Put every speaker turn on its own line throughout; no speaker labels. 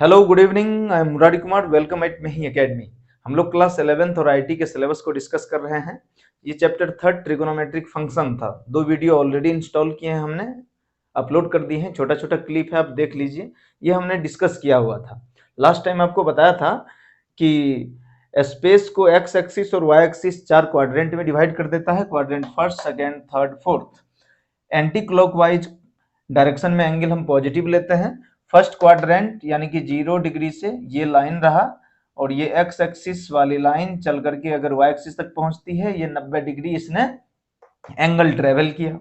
Hello good evening, I am Murari Kumar. Welcome eight मही academy. हम लोग क्लास 11th और आईटी के सिलेबस को डिस्कस कर रहे हैं। ये चैप्टर 3 ट्रिगोनोमेट्रिक फंक्शन था। 2 वीडियो ऑलरेडी इंस्टॉल किए हैं, हमने अपलोड कर दिए हैं। छोटा छोटा क्लिप है, आप देख लीजिए। ये हमने डिस्कस किया हुआ था। लास्ट टाइम आपको बताया था कि स्पेस को एक्स एक्सिस और वाई एक्सिस 4 क्वाड्रेंट में डिवाइड कर देता है। Quadrant first, second, third, fourth. Anti clockwise direction में एंगल हम पॉजिटिव लेते हैं। फर्स्ट क्वाड्रेंट यानी कि 0 डिग्री से ये लाइन रहा और ये एक्स एक्सिस वाली लाइन चल करके अगर वाई एक्सिस तक पहुंचती है, ये 90 डिग्री इसने एंगल ट्रेवल किया।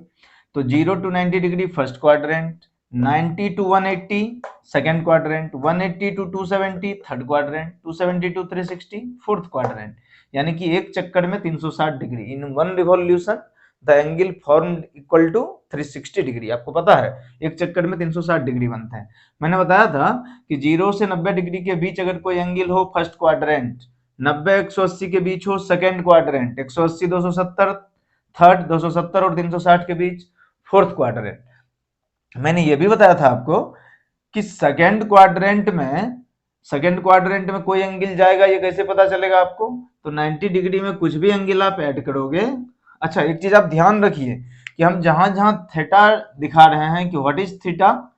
तो 0 to 90 degree first quadrant, 90 to 180 second quadrant, 180 to 270 third quadrant, 270 to 360 fourth quadrant. यानी कि एक चक्कर में 360 degree. In one revolution the angle formed equal to 360 degree. आपको पता है एक चक्कर में 360 डिग्री बनता है। मैंने बताया था कि 0 से 90 डिग्री के बीच अगर कोई एंगल हो फर्स्ट क्वाड्रेंट, 90 180 के बीच हो सेकेंड क्वाड्रेंट, 180 270 थर्ड, 270 और 360 के बीच फोर्थ क्वाड्रेंट। मैंने ये भी बताया था आपको कि सेकेंड क्वाड्रेंट में कोई एंगल जाएगा, ये कैसे पता चलेगा आपको? तो 90 डिग्री में कुछ भी एंगल आप ऐड करोगे। अच्छा, एक चीज आप ध्यान रखिए कि हम जहां जहां थीटा दिखा रहे हैं कि व्हाट इज थीटा,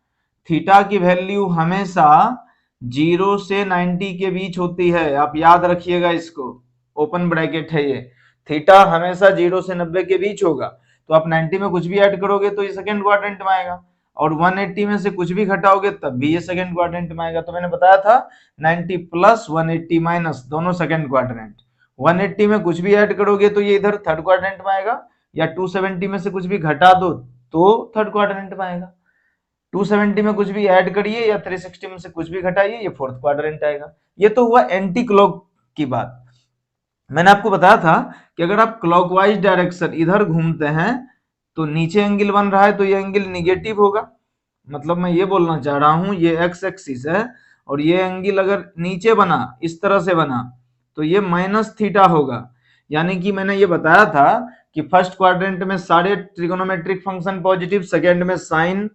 थीटा की वैल्यू हमेशा 0 से 90 के बीच होती है। आप याद रखिएगा इसको, ओपन ब्रैकेट है ये। थीटा हमेशा 0 से 90 के बीच होगा। तो आप 90 में कुछ भी ऐड करोगे तो ये सेकंड क्वाड्रेंट में आएगा, और 180 में से कुछ भी घटाओगे तब भी ये सेकंड क्वाड्रेंट में आएगा। तो मैंने बताया था 90 प्लस 180 माइनस दोनों सेकंड क्वाड्रेंट। 180 में कुछ भी ऐड करोगे तो ये इधर थर्ड क्वाड्रेंट में आएगा, या 270 में से कुछ भी घटा दो तो थर्ड क्वाड्रेंट में आएगा। 270 में कुछ भी ऐड करिए या 360 में से कुछ भी घटाइए, ये फोर्थ क्वाड्रेंट आएगा। ये तो हुआ एंटी क्लॉक की बात। मैंने आपको बताया था कि अगर आप क्लॉकवाइज डायरेक्शन इधर घूमते हैं तो नीचे एंगल बन रहा है तो ये एंगल निगेटिव होगा। मतलब मैं ये बोलना चाह रहा हूं, ये एक्स एक्सिस है और ये एंगल अगर नीचे बना, इस तरह से बना, तो ये माइनस थीटा होगा। यानी कि मैंने ये बताया था कि फर्स्ट क्वाड्रेंट में सारे ट्रिगोनोमेट्रिक फंक्शन पॉजिटिव, सेकेंड में साइन,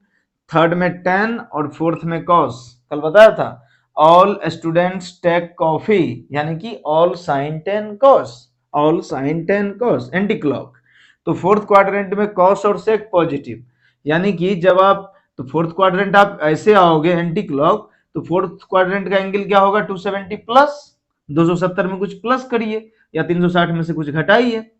थर्ड में टेन और फोर्थ में कॉस। कल बताया था ऑल स्टूडेंट्स टेक कॉफी, यानी कि all sine tan cos, all sine tan cos anti clock. तो फोर्थ क्वाड्रेंट में कॉस और सेक पॉजिटिव, यानी कि जब आप तो फोर्थ क्वाड्रेंट आप ऐसे आओगे एंटी क्लॉक, तो फोर्थ क्वाड्रेंट का एंगल क्या होगा? 270 प्लस 270 में कुछ प्लस करिए या 360 में से कुछ घटाइए।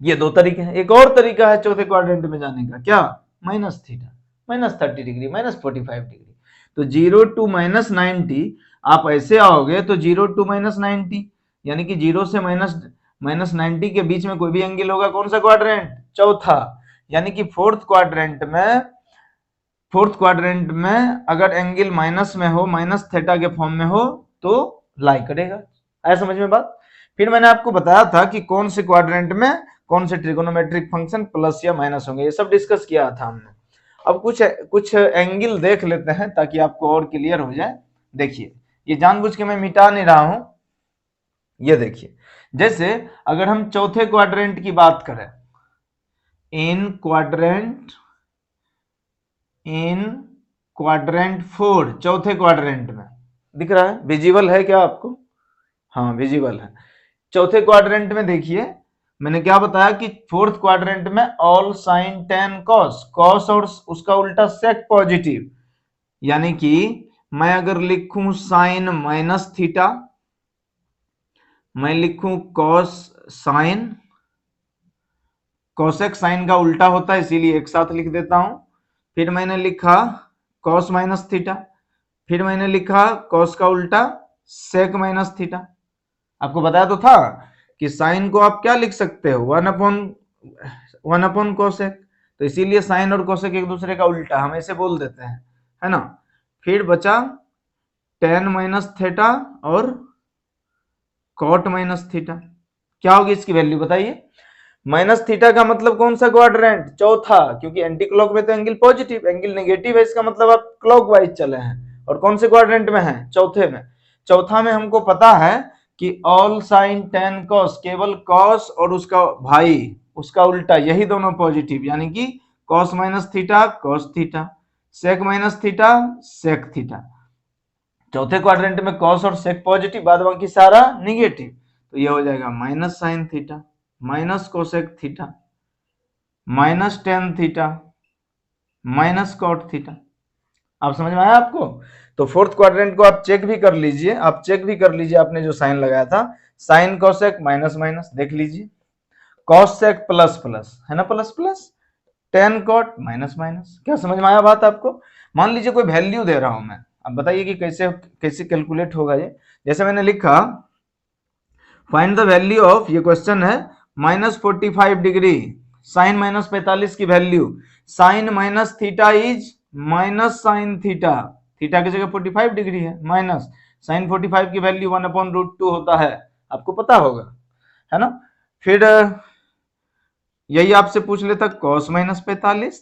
ये दो तरीके हैं। एक और तरीका है चौथे क्वाड्रेंट में जाने का, क्या? Minus theta, minus 30 degree, minus 45 degree. तो 0 टू माइनस 90 आप ऐसे आओगे तो 0 टू माइनस 90 यानी कि 0 से माइनस 90 के बीच में कोई भी एंगल होगा। कौन सा क्वाड्रेंट? चौथा। यानी कि फोर्थ क्वाड्रेंट में अगर एंगल माइनस में हो, माइनस थीटा के फॉर्म में हो, तो लाई करेगा। आया समझ में बात? फिर मैंने आपको बताया था कि कौन से क्वाड्रेंट में कौन से ट्रिगोनोमेट्रिक फंक्शन प्लस या माइनस होंगे, ये सब डिस्कस किया था हमने। अब कुछ एंगल देख लेते हैं ताकि आपको और क्लियर हो जाए। देखिए, ये जानबूझ के मैं मिटा नहीं रहा हूं। ये देखिए, जैसे अगर हम चौथे क्वाड्रेंट की बात करें, इन क्वाड्रेंट 4, चौथे क्वाड्रेंट में दिख रहा है, विजिबल है क्या आपको? हाँ, विजिबल है। चौथे क्वाड्रेंट में देखिए, मैंने क्या बताया कि फोर्थ क्वाड्रेंट में all sine tan cos, cos और उसका उल्टा सेक पॉजिटिव। यानी कि मैं अगर लिखूं साइन माइनस थीटा, मैं लिखूं कॉस साइन, कॉसेक साइन का उल्टा होता है इसीलिए एक साथ लिख देता हूं। फिर मैंने लिखा कॉस माइनस थीटा, फिर मैंने लिखा कॉस का उल्टा सेक माइनस थीटा। आपको बताया तो था कि साइन को आप क्या लिख सकते हो? One upon cosec. तो इसीलिए साइन और कोसेक एक दूसरे का उल्टा हम ऐसे बोल देते हैं, है ना। फिर बचा टेन माइनस थीटा और कॉट माइनस थीटा। क्या होगी इसकी वैल्यू बताइए? माइनस थीटा का मतलब कौन सा क्वाड्रेंट? चौथा, क्योंकि एंटी क्लॉक में तो एंगल पॉजिटिव, एंगल नेगेटिव है, इसका मतलब आप क्लॉकवाइज चले हैं। और कौन से क्वाड्रेंट में है? चौथे में। चौथा में हमको पता है कि ऑल साइन टेन कॉस, केवल कॉस और उसका भाई उसका उल्टा, यही दोनों पॉजिटिव, यानी कि cos minus theta cos theta, sec minus theta sec theta. चौथे क्वाड्रेंट में कॉस और सेक पॉजिटिव, बाद बाकी सारा निगेटिव, तो ये हो जाएगा minus sine theta minus cosec theta minus tan theta minus cot theta. आप समझ में आया आपको? तो फोर्थ क्वाड्रेंट को आप चेक भी कर लीजिए, आपने जो साइन लगाया था, साइन कोसेक माइनस माइनस देख लीजिए, कॉसेक प्लस प्लस है ना, plus plus, tan cot minus minus. क्या समझ में आया बात आपको? मान लीजिए कोई वैल्यू दे रहा हूं मैं, अब बताइए कि कैसे कैसे कैलकुलेट होगा ये। जैसे मैंने लिखा फाइंड द वैल्यू ऑफ, ये क्वेश्चन है, -45 डिग्री साइन -45 की value, sine minus theta is minus sine theta, theta की जगह 45 डिग्री है, माइनस साइन 45 की वैल्यू 1/√2 होता है, आपको पता होगा, है ना। फिर यही आपसे पूछ लेता cos -45,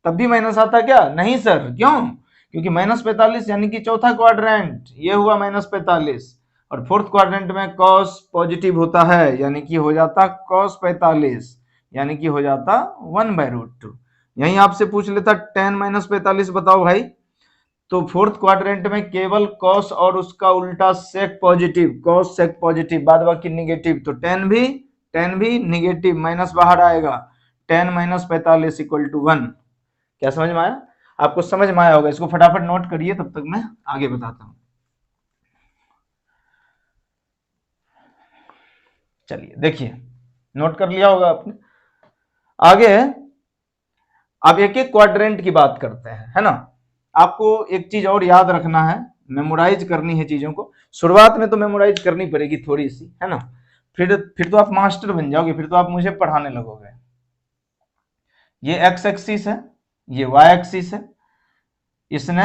तब भी माइनस आता क्या? नहीं सर, क्यों? क्योंकि -45 यानी कि चौथा क्वाड्रेंट, ये हुआ -45, और फोर्थ क्वाड्रेंट में cos पॉजिटिव होता है, यानी कि हो जाता cos 45, यानी कि हो जाता 1/√2। यही आपसे पूछ लेता tan -45 बताओ भाई, तो फोर्थ क्वाड्रेंट में केवल cos और उसका उल्टा sec positive, cos sec positive, बाद बाकी निगेटिव, तो tan भी निगेटिव, माइनस बाहर आएगा, tan -45 = 1। क्या समझ में आया? आपको समझ में आया होगा, इसको फटाफट नोट करिए, तब तक मैं आगे बताता हूं। चलिए देखिए, नोट कर लिया होगा आपने। आगे अब एक एक क्वाड्रेंट की बात करते हैं, है ना। आपको एक चीज और याद रखना है, मेमोराइज करनी है चीजों को, शुरुआत में तो मेमोराइज करनी पड़ेगी थोड़ी सी, है ना, फिर तो आप मास्टर बन जाओगे, फिर तो आप मुझे पढ़ाने लगोगे। ये एक्स एक्सिस है, ये वाई एक्सिस है, इसने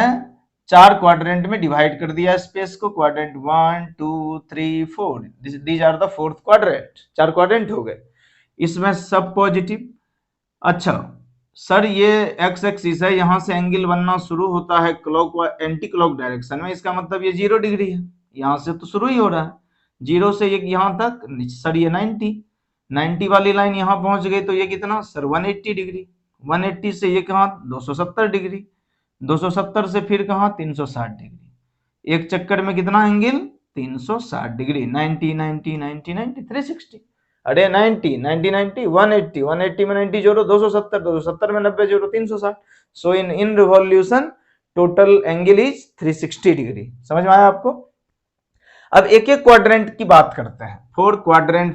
चार क्वाड्रेंट में डिवाइड कर दिया स्पेस को, quadrant 1 2 3 4, these are the fourth quadrant, चार क्वाड्रेंट हो गए, इसमें सब पॉजिटिव। अच्छा सर, ये एक्स एक्सिस है, यहां से एंगल बनना शुरू होता है क्लॉक एंटी क्लॉक डायरेक्शन में, इसका मतलब ये 0 डिग्री है, यहां से तो शुरू ही हो रहा है, 0 से ये यहां तक, सर ये 90 वाली लाइन यहां पहुंच गई, तो ये कितना सर 180 डिग्री, 180 से ये कहां 270 डिग्री, 270 से फिर कहां 360 डिग्री, एक चक्कर में कितना एंगल 360 डिग्री, 90 90 90 90 360, अरे 90 90 90 180 180 में 90 जोड़ो 270 270 में 90 जोड़ो 360, so in revolution total angle is 360 degree. समझ में आया आपको? अब एक एक क्वाड्रेंट की बात करते हैं। फोर क्वाड्रेंट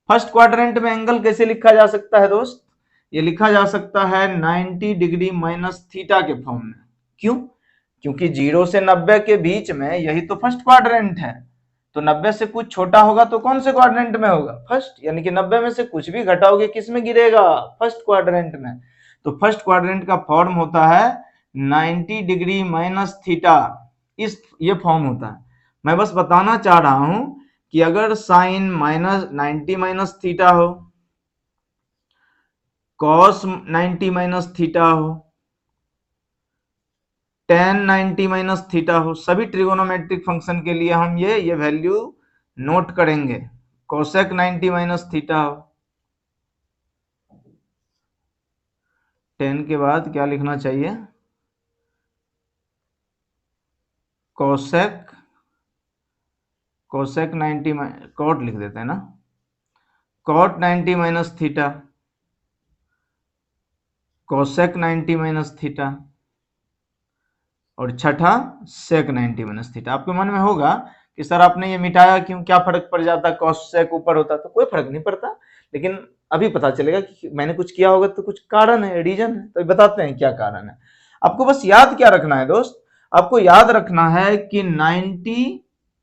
फर्स्ट क्वाड्रेंट में एंगल कैसे लिखा जा सकता है दोस्त? ये लिखा जा सकता है 90 डिग्री माइनस थीटा के फॉर्म में। क्यों? क्योंकि 0 से 90 के बीच में यही तो फर्स्ट क्वाड्रेंट है, तो 90 से कुछ छोटा होगा तो कौन से क्वाड्रेंट में होगा? फर्स्ट, यानी कि 90 में से कुछ भी घटाओगे किस में गिरेगा? फर्स्ट क्वाड्रेंट में। तो फर्स्ट क्वाड्रेंट का फॉर्म होता है 90 डिग्री माइनस थीटा, इस ये फॉर्म होता है। मैं बस बताना चाह रहा हूं कि अगर साइन -90 माइनस थीटा हो, कॉस 90 माइनस थीटा हो, tan 90 माइनस थीटा हो, सभी ट्रिगोनोमेट्रिक फंक्शन के लिए हम ये वैल्यू नोट करेंगे। कोसेक 90 माइनस थीटा हो, tan के बाद क्या लिखना चाहिए? कोसेक 90 कॉट लिख देते हैं ना, cot 90 minus theta, cosec 90 minus theta, और छठा सेक 90 माइनस थीटा। आपके मन में होगा कि सर आपने ये मिटाया क्यों, क्या फर्क पड़ जाता, कॉस सेक ऊपर होता? तो कोई फर्क नहीं पड़ता, लेकिन अभी पता चलेगा कि मैंने कुछ किया होगा तो कुछ कारण है, रीजन है, तो बताते हैं क्या कारण है। आपको बस याद क्या रखना है दोस्त? आपको याद रखना है कि 90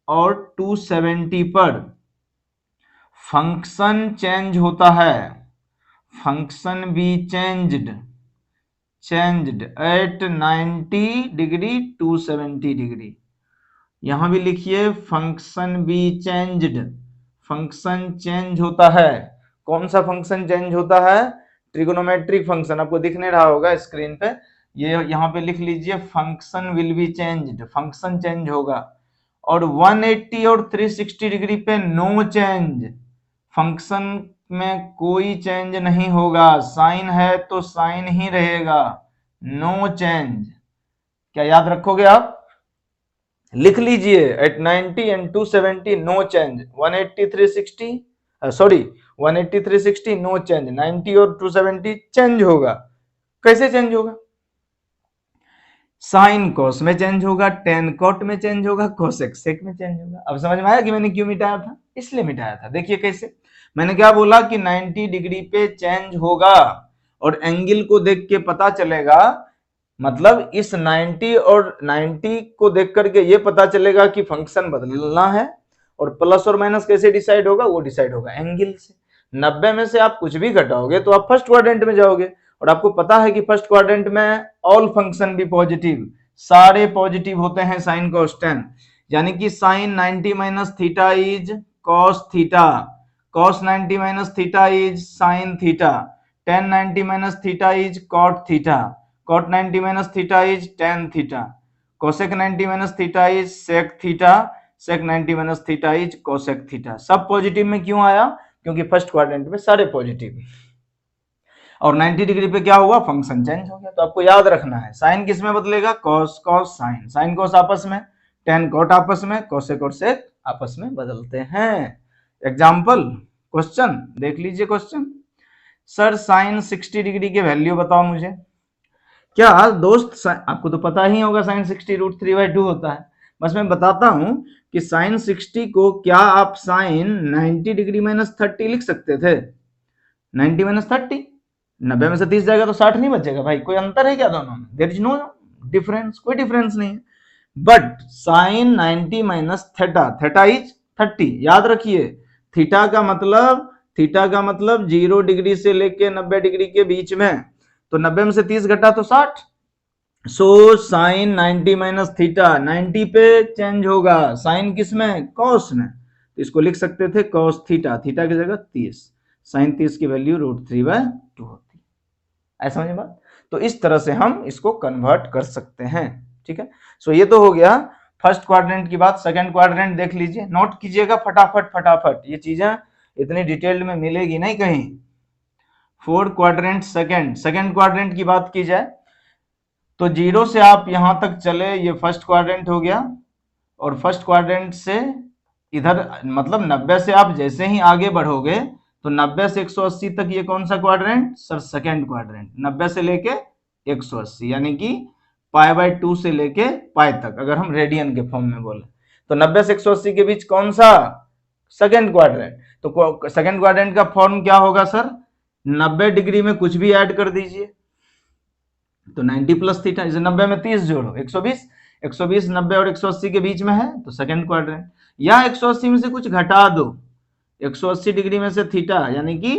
और 270 पर फंक्शन चेंज होता है, function be changed at 90 degree 270 degree. यहां भी लिखिए function be changed, function change होता है। कौन सा फंक्शन चेंज होता है? ट्रिगोनोमेट्रिक फंक्शन, आपको दिखने रहा होगा स्क्रीन पे, ये यहां पे लिख लीजिए function will be changed, function change होगा। और 180 और 360 डिग्री पे नो चेंज, फंक्शन में कोई चेंज नहीं होगा, साइन है तो साइन ही रहेगा, नो चेंज। क्या याद रखोगे आप? लिख लीजिए at 90 and 270 no change, 180 360 sorry 180 360 no change, 90 और 270 चेंज होगा। कैसे चेंज होगा? साइन कॉस में चेंज होगा, टेन कॉट में चेंज होगा, कोसेक सेक में चेंज होगा। अब समझ में आया कि मैंने क्यों मिटाया था? इसलिए मिटाया था। देखिए कैसे, मैंने क्या बोला कि 90 डिग्री पे चेंज होगा और एंगल को देख के पता चलेगा, मतलब इस 90 और 90 को देख करके ये पता चलेगा कि फंक्शन बदलना है। और प्लस और माइनस कैसे डिसाइड होगा? वो डिसाइड होगा एंगल से। 90 में से आप कुछ भी घटाओगे तो आप फर्स्ट क्वाड्रेंट में जाओगे, और आपको पता है कि फर्स्ट क्वाड्रेंट में ऑल फंक्शन भी पॉजिटिव, सारे पॉजिटिव होते हैं साइन कॉस टेन, यानी कि sine 90 minus theta is cos theta, cos 90 minus theta is sine theta, tan 90 minus theta is cot theta, cot 90 minus theta is tan theta, cosec 90 minus theta is sec theta, sec 90 minus theta is cosec theta। सब positive में क्यों आया? क्योंकि first quadrant में सारे positive. और 90 degree पे क्या हुआ? फंक्शन चेंज हो गया। तो आपको याद रखना है साइन किस में बदलेगा? Cos cos sine, sine cos आपस में, टेन कॉट आपस में, कोसेक और सेक आपस में बदलते हैं। एग्जाम्पल क्वेश्चन देख लीजिए। क्वेश्चन, सर साइन 60 डिग्री के वैल्यू बताओ मुझे। क्या दोस्त, आपको तो पता ही होगा साइन 60 √3/2 होता है। बस मैं बताता हूं कि साइन 60 को क्या आप साइन 90 डिग्री माइनस 30 लिख सकते थे? 90 माइनस 30, 90 में से 30 जाएगा तो 60 नहीं बचेगा भाई। कोई अंतर है क्या दोनों में? देयर इज नो डिफरेंस, कोई डिफरेंस नहीं है। But sine 90 minus theta, theta is 30, याद रखिए। थीटा का मतलब 0 डिग्री से लेके 90 डिग्री के बीच में, तो 90 में से 30 घटा तो 60। सो साइन 90 माइनस थीटा 90 पे चेंज होगा, साइन किस में? कॉस में, तो इसको लिख सकते थे कॉस थीटा, थीटा की जगह 30, साइन 30 की वैल्यू √3/2 होती है। ऐसा समझे बात? तो इस तरह से हम इसको कन्वर्ट कर सकते हैं। ठीक है, सो ये तो हो गया फर्स्ट क्वाड्रेंट की बात। सेकंड क्वाड्रेंट देख लीजिए, नोट कीजिएगा फटाफट फटाफट, ये चीजें इतनी डिटेल में मिलेगी नहीं कहीं। फोर्थ क्वाड्रेंट सेकंड क्वाड्रेंट की बात की जाए तो 0 से आप यहां तक चले, ये फर्स्ट क्वाड्रेंट हो गया, और फर्स्ट क्वाड्रेंट से इधर मतलब 90 से आप जैसे ही आगे बढ़ोगे तो 90 से 180 तक ये कौन सा क्वाड्रेंट? Sir second quadrant. 90 से लेके 180 यानी कि π/2 से लेके पाई तक, अगर हम रेडियन के फॉर्म में बोले तो 90 से 180 के बीच कौन सा? Second quadrant. तो सेकंड क्वाड्रेंट का फॉर्म क्या होगा सर? 90 डिग्री में कुछ भी ऐड कर दीजिए तो 90 प्लस थीटा, इसे 90 में 30 जोड़ो 120, 120 90 और 180 के बीच में है तो सेकंड क्वाड्रेंट। या 180 में से कुछ घटा दो, 180 डिग्री में से थीटा यानी कि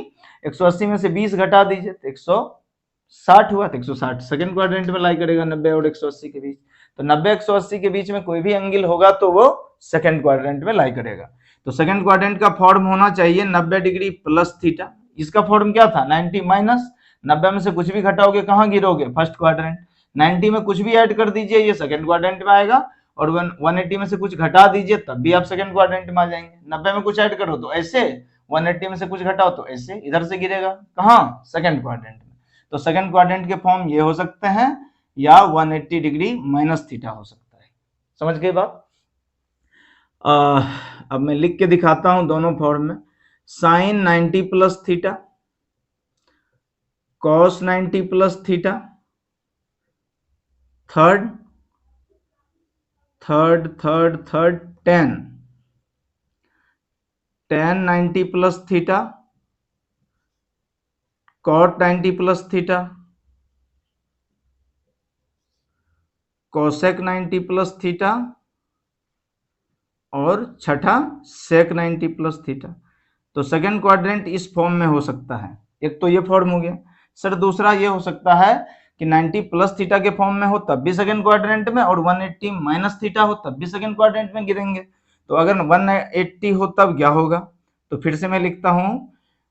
180 में से 20 घटा दीजिए तो 160 हुआ, तो 160 सेकंड क्वाड्रेंट में लाई करेगा 90 और 180 के बीच। तो 90 180 के बीच में कोई भी एंगल होगा तो वो सेकंड क्वाड्रेंट में लाई करेगा। तो सेकंड क्वाड्रेंट का फॉर्म होना चाहिए 90 डिग्री प्लस थीटा। इसका फॉर्म क्या था? 90 माइनस, 90 में से कुछ भी घटाओगे कहां गिरोगे? First quadrant. 90 में कुछ भी ऐड कर दीजिए ये सेकंड क्वाड्रेंट में आएगा, और 180 में से कुछ घटा दीजिए तब भी आप सेकंड क्वाड्रेंट में आ जाएंगे। 90 में कुछ ऐड करो तो ऐसे, 180 में से कुछ घटाओ तो ऐसे, इधर से गिरेगा कहां? सेकंड क्वाड्रेंट में। तो सेकंड क्वाड्रेंट के फॉर्म ये हो सकते हैं, या 180 डिग्री माइनस थीटा हो सकता है। समझ गए बात? अब मैं लिख के दिखाता हूं दोनों फॉर्म में। Sine 90 plus theta, cos 90 plus theta, third tan 90 plus theta, cot 90 plus theta, cosec 90 plus theta, और छठा sec 90 प्लस थीटा। तो सेकंड क्वाड्रेंट इस फॉर्म में हो सकता है। एक तो ये फॉर्म हो गया सर, दूसरा ये हो सकता है कि 90 प्लस थीटा के फॉर्म में हो तब भी सेकंड क्वाड्रेंट में, और 180 माइनस थीटा हो तब भी सेकंड क्वाड्रेंट में गिरेंगे। तो अगर 180 हो तब क्या होगा? तो फिर से मैं लिखता हूं,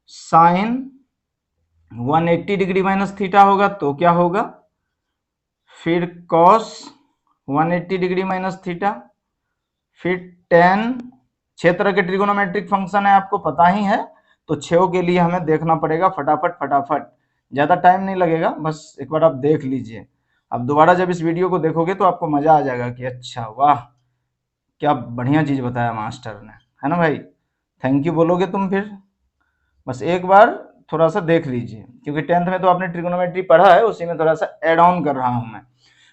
साइन 180 डिग्री माइनस थीटा होगा तो क्या होगा? फिर कॉस 180 डिग्री माइनस थीटा, फिर टेन। 6 तरह के ट्रिगोनोमेट्रिक फंक्शन है, आपको पता ही है, तो 6 के लिए हमें देखना पड़ेगा फटाफट फटाफट, ज्यादा टाइम नहीं लगेगा, बस एक बार आप देख लीजिए।
अब दोबारा जब इस वीडियो को देखोगे तो आपको मजा आ जाएगा कि अच्छा वाह, क्या बढ़िया चीज बताया मास्टर ने, है ना भाई। थैंक यू बोलोगे तुम फिर, बस एक बार थोड़ा सा देख लीजिए, क्योंकि 10th में तो आपने ट्रिग्नोमेट्री पढ़ा है, उसी में थोड़ा सा एड ऑन कर रहा हूं मैं।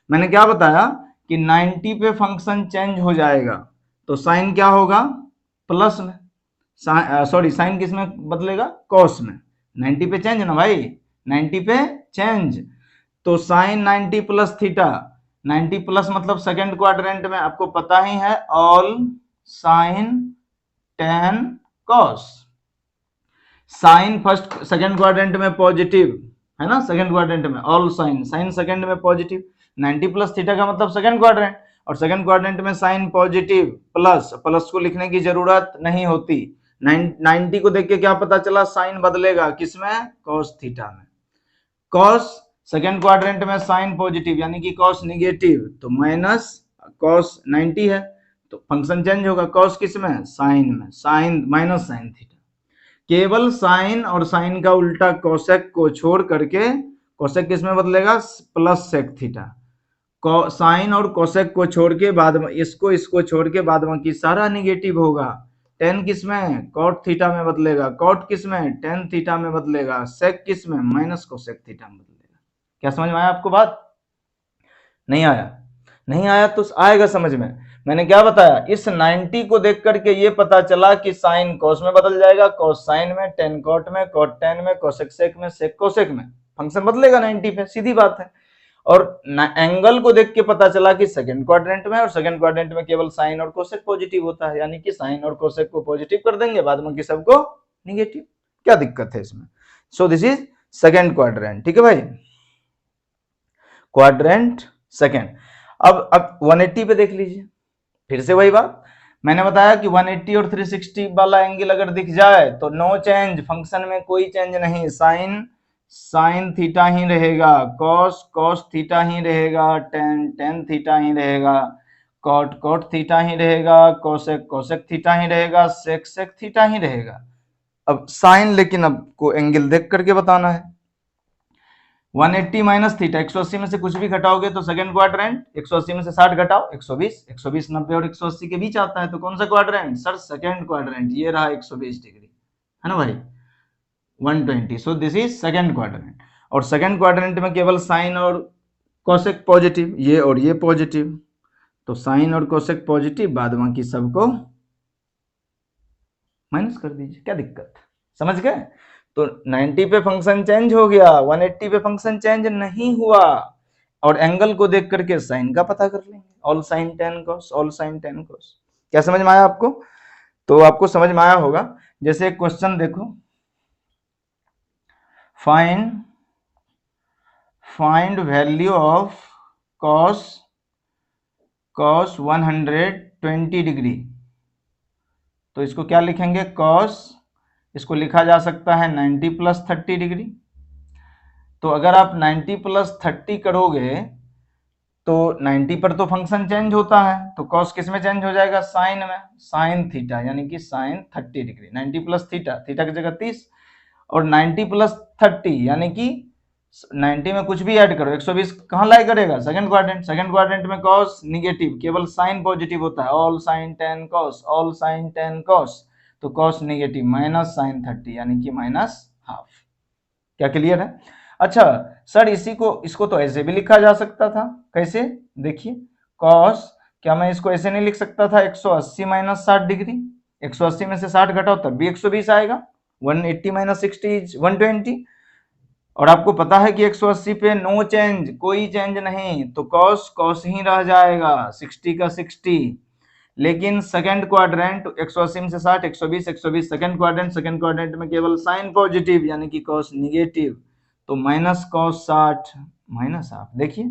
मैंने क्या बताया कि 90 पे फंक्शन चेंज हो जाएगा तो साइन क्या होगा, प्लस में। सॉरी, साइन किस में बदलेगा, कॉस में। 90 पे चेंज ना भाई, 90 पे चेंज, तो साइन 90 प्लस थीटा। 90 प्लस मतलब सेकंड क्वाड्रेंट में आपको पता ही है, all sine tan cos. Sine first second quadrant में पॉजिटिव है ना, सेकंड क्वाड्रेंट में ऑल साइन, साइन सेकंड में पॉजिटिव। 90 प्लस थीटा का मतलब सेकंड क्वाड्रेंट, और सेकंड क्वाड्रेंट में साइन पॉजिटिव, प्लस प्लस को लिखने की जरूरत नहीं होती। 90 को देख के क्या पता चला, साइन बदलेगा किसमें, कॉस थीटा में। कॉस सेकंड क्वाड्रेंट में साइन पॉजिटिव यानी कि कॉस निगेटिव, तो माइनस कॉस 90 है तो फंक्शन चेंज होगा, कॉस किस में, साइन में, साइन माइनस साइन थीटा। केवल साइन और साइन का उल्टा कोसेक को छोड़ करके, कोसेक किस में बदलेगा, प्लस सेक थीटा। साइन और कोसेक को छोड़ के बाद में इसको छोड़ के बाद में सारा निगेटिव होगा। टेन किस में, कॉट थीटा में बदलेगा, कॉट किस में, टेन थीटा में बदलेगा, सेक किस में, माइनस कोसेक थीटा में बदलेगा। क्या समझ में आया आपको बात, नहीं आया, नहीं आया तो आएगा समझ में। मैंने क्या बताया, इस 90 को देख करके ये पता चला कि साइन कॉस में बदल जाएगा, कॉस साइन में, टेन कॉट में, कॉट टेन में, कोसेक सेक में, सेक कोसेक में, फंक्शन बदलेगा 90 पे, सीधी बात है। और एंगल को देख के पता चला कि सेकंड क्वाड्रेंट में, और सेकंड क्वाड्रेंट में केवल साइन और कोसेक पॉजिटिव होता है, यानी कि साइन और कोसेक को पॉजिटिव कर देंगे, बाद में सबको निगेटिव। क्या दिक्कत है इसमें। So this is second quadrant, ठीक है भाई, क्वाड्रेंट सेकंड। अब 180 पे देख लीजिए, फिर से वही बात मैंने बताया कि 180 और 360 वाला एंगल अगर दिख जाए तो नो चेंज, फंक्शन में कोई चेंज नहीं, साइन साइन थीटा ही रहेगा, कॉस कॉस थीटा ही रहेगा, टेन टेन थीटा ही रहेगा, कॉट कॉट थीटा ही रहेगा, कोसेक कोसेक थीटा ही रहेगा, सेक सेक थीटा ही रहेगा। अब साइन लेकिन आपको एंगल देख करके बताना है। 180 माइनस थीटा, 180 में से कुछ भी घटाओगे तो सेकंड क्वाड्रेंट, 180 में से 60 घटाओ 120, 120 90 और 180 के बीच आता है, तो कौन सा क्वाड्रेंट, सर सेकंड क्वाड्रेंट, ये रहा 120 डिग्री, है ना भाई, 120। So this is second quadrant, और सेकंड क्वाड्रेंट में केवल साइन और कोसेक पॉजिटिव, ये और ये पॉजिटिव, तो साइन और कोसेक पॉजिटिव, बाद बाकी सबको माइनस कर दीजिए, क्या दिक्कत, समझ गए। तो 90 पे फंक्शन चेंज हो गया, 180 पे फंक्शन चेंज नहीं हुआ, और एंगल को देख करके साइन का पता कर लेंगे, all sine tan cos, all sine tan cos. क्या समझ में आया आपको, तो आपको समझ में आया होगा। जैसे एक क्वेश्चन देखो, find value of cos 120 degree, तो इसको क्या लिखेंगे, कॉस, इसको लिखा जा सकता है 90 प्लस 30 डिग्री। तो अगर आप 90 प्लस 30 करोगे तो 90 पर तो फंक्शन चेंज होता है, तो कॉस किस में चेंज हो जाएगा, साइन में, साइन थीटा, यानी कि sine 30 degree, 90 plus theta, theta की जगह 30, और 90 प्लस 30 यानी कि 90 में कुछ भी ऐड करो, 120 कहाँ लाई करेगा, सेकंड क्वाड्रेंट, सेकंड क्वाड्रेंट में कॉस निगेटिव, केवल साइन पॉजिटिव होता है, all sine tan cos, all sine tan cos, तो कॉस निगेटिव माइनस साइन 30 यानी कि माइनस हाफ। क्या क्लियर है। अच्छा सर इसको तो ऐसे भी लिखा जा सकता था, कैसे, देखिए कॉस, क्या मैं इसको ऐसे नहीं लिख सकता था, 180 माइनस 60 डिग्री, 180 में से 60 घटाओ तब भी 120 आएगा, 180 माइनस 60 इज 120, और आपको पता है कि 180 पे नो चेंज, कोई चेंज नहीं, तो कॉस कॉस ही रह जाएगा, 60 का 60। लेकिन सेकंड क्वाड्रेंट 180 में से 60, 120 120, सेकंड क्वाड्रेंट में केवल साइन पॉजिटिव यानी कि कॉस निगेटिव, तो माइनस कॉस 60 माइनस हाफ। देखिए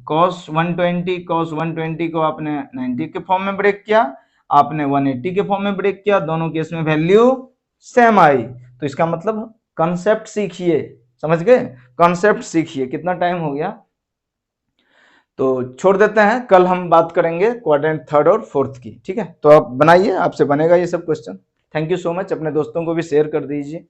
कॉस 120 को आपने 90 के फॉर्म में ब्रेक किया, आपने 180 के फॉर्म में ब्रेक किया, दोनों केस में वैल्यू सेम आई, तो इसका मतलब कॉन्सेप्ट सीखिए, समझ गए, कॉन्सेप्ट सीखिए। कितना टाइम हो गया, तो छोड़ देते हैं, कल हम बात करेंगे क्वाड्रेंट थर्ड और फोर्थ की, ठीक है। तो आप बनाइए, आपसे बनेगा ये सब question. Thank you so much, अपने दोस्तों को भी शेयर कर दीजिए।